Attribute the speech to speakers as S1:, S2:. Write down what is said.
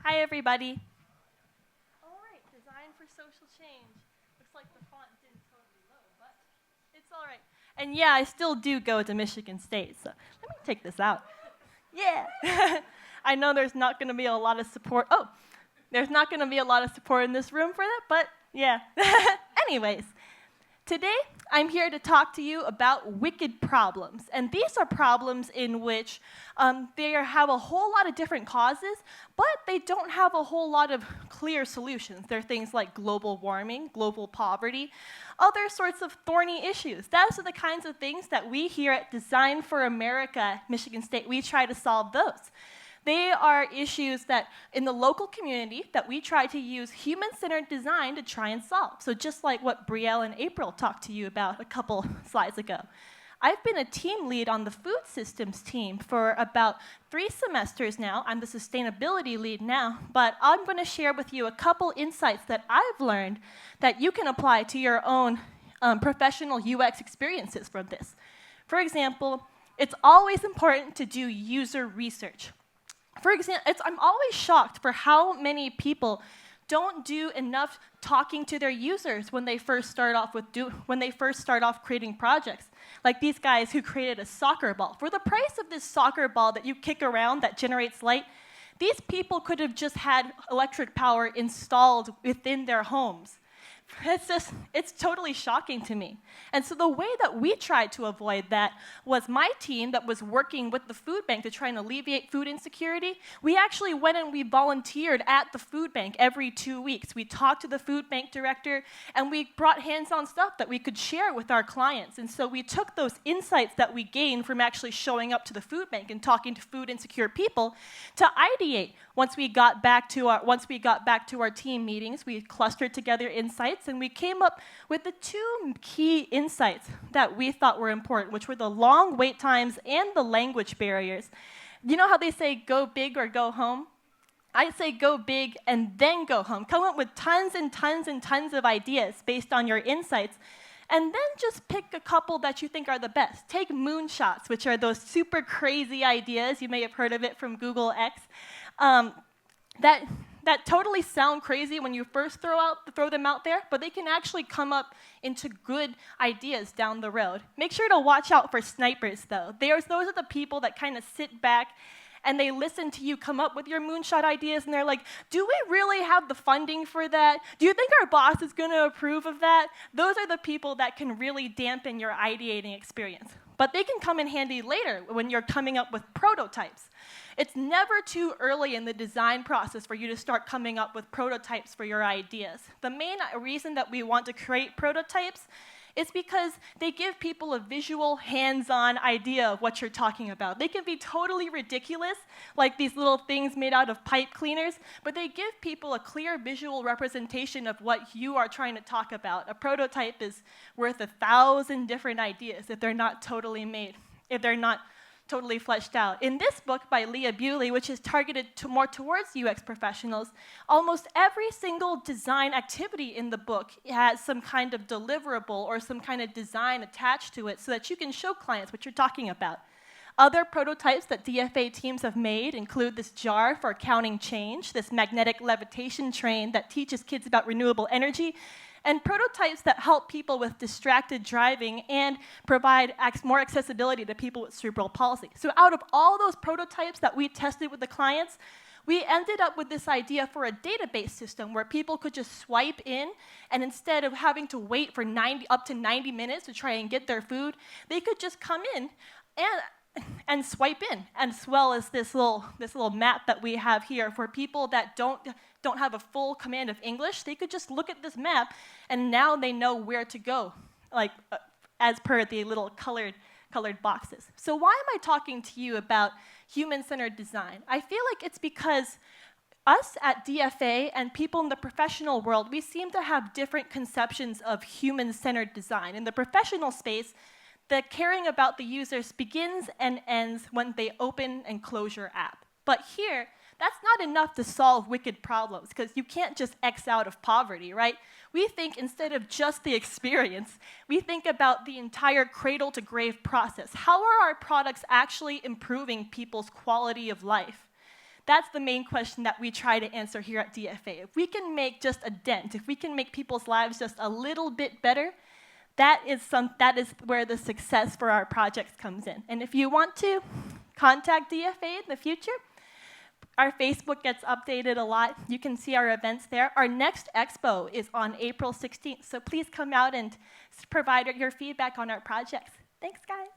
S1: Hi, everybody. All right, design for social change. Looks like the font didn't totally load, but it's all right. And yeah, I still do go to Michigan State, so let me take this out. Yeah. I know there's not going to be a lot of support. Oh, there's not going to be a lot of support in this room for that, but yeah. Anyways. Today, I'm here to talk to you about wicked problems. And these are problems in which they have a whole lot of different causes, but they don't have a whole lot of clear solutions. They're things like global warming, global poverty, other sorts of thorny issues. Those are the kinds of things that we here at Design for America, Michigan State, we try to solve those. They are issues that in the local community that we try to use human-centered design to try and solve. So just like what Brielle and April talked to you about a couple slides ago. I've been a team lead on the food systems team for about 3 semesters now. I'm the sustainability lead now, but I'm going to share with you a couple insights that I've learned that you can apply to your own professional UX experiences from this. For example, it's always important to do user research. For example, I'm always shocked for how many people don't do enough talking to their users when they first start off creating projects. Like these guys who created a soccer ball. For the price of this soccer ball that you kick around that generates light, these people could have just had electric power installed within their homes. It's totally shocking to me. And so the way that we tried to avoid that was my team that was working with the food bank to try and alleviate food insecurity. We actually went and we volunteered at the food bank every 2 weeks. We talked to the food bank director, and we brought hands-on stuff that we could share with our clients. And so we took those insights that we gained from actually showing up to the food bank and talking to food insecure people to ideate. Once we got back to our team meetings, we clustered together insights, and we came up with the 2 key insights that we thought were important, which were the long wait times and the language barriers. You know how they say go big or go home? I say go big and then go home. Come up with tons and tons and tons of ideas based on your insights, and then just pick a couple that you think are the best. Take moonshots, which are those super crazy ideas. You may have heard of it from Google X. That totally sound crazy when you first throw them out there, but they can actually come up into good ideas down the road. Make sure to watch out for snipers, though. Those are the people that kind of sit back and they listen to you come up with your moonshot ideas, and they're like, do we really have the funding for that? Do you think our boss is going to approve of that? Those are the people that can really dampen your ideating experience. But they can come in handy later when you're coming up with prototypes. It's never too early in the design process for you to start coming up with prototypes for your ideas. The main reason that we want to create prototypes is because they give people a visual, hands-on idea of what you're talking about. They can be totally ridiculous, like these little things made out of pipe cleaners, but they give people a clear visual representation of what you are trying to talk about. A prototype is worth 1,000 different ideas if they're not totally made, if they're not totally fleshed out. In this book by Leah Bewley, which is targeted more towards UX professionals, almost every single design activity in the book has some kind of deliverable or some kind of design attached to it so that you can show clients what you're talking about. Other prototypes that DFA teams have made include this jar for counting change, this magnetic levitation train that teaches kids about renewable energy, and prototypes that help people with distracted driving and provide more accessibility to people with cerebral palsy. So out of all those prototypes that we tested with the clients, we ended up with this idea for a database system where people could just swipe in, and instead of having to wait for up to 90 minutes to try and get their food, they could just come in and swipe in, as well as this little map that we have here for people that don't have a full command of English. They could just look at this map, and now they know where to go, as per the little colored boxes. So why am I talking to you about human-centered design? I feel like it's because us at DFA and people in the professional world, we seem to have different conceptions of human-centered design. In the professional space, the caring about the users begins and ends when they open and close your app. But here, that's not enough to solve wicked problems, because you can't just X out of poverty, right? We think instead of just the experience, we think about the entire cradle-to-grave process. How are our products actually improving people's quality of life? That's the main question that we try to answer here at DFA. If we can make just a dent, if we can make people's lives just a little bit better, that is where the success for our projects comes in. And if you want to contact DFA in the future, our Facebook gets updated a lot. You can see our events there. Our next expo is on April 16th, so please come out and provide your feedback on our projects. Thanks, guys.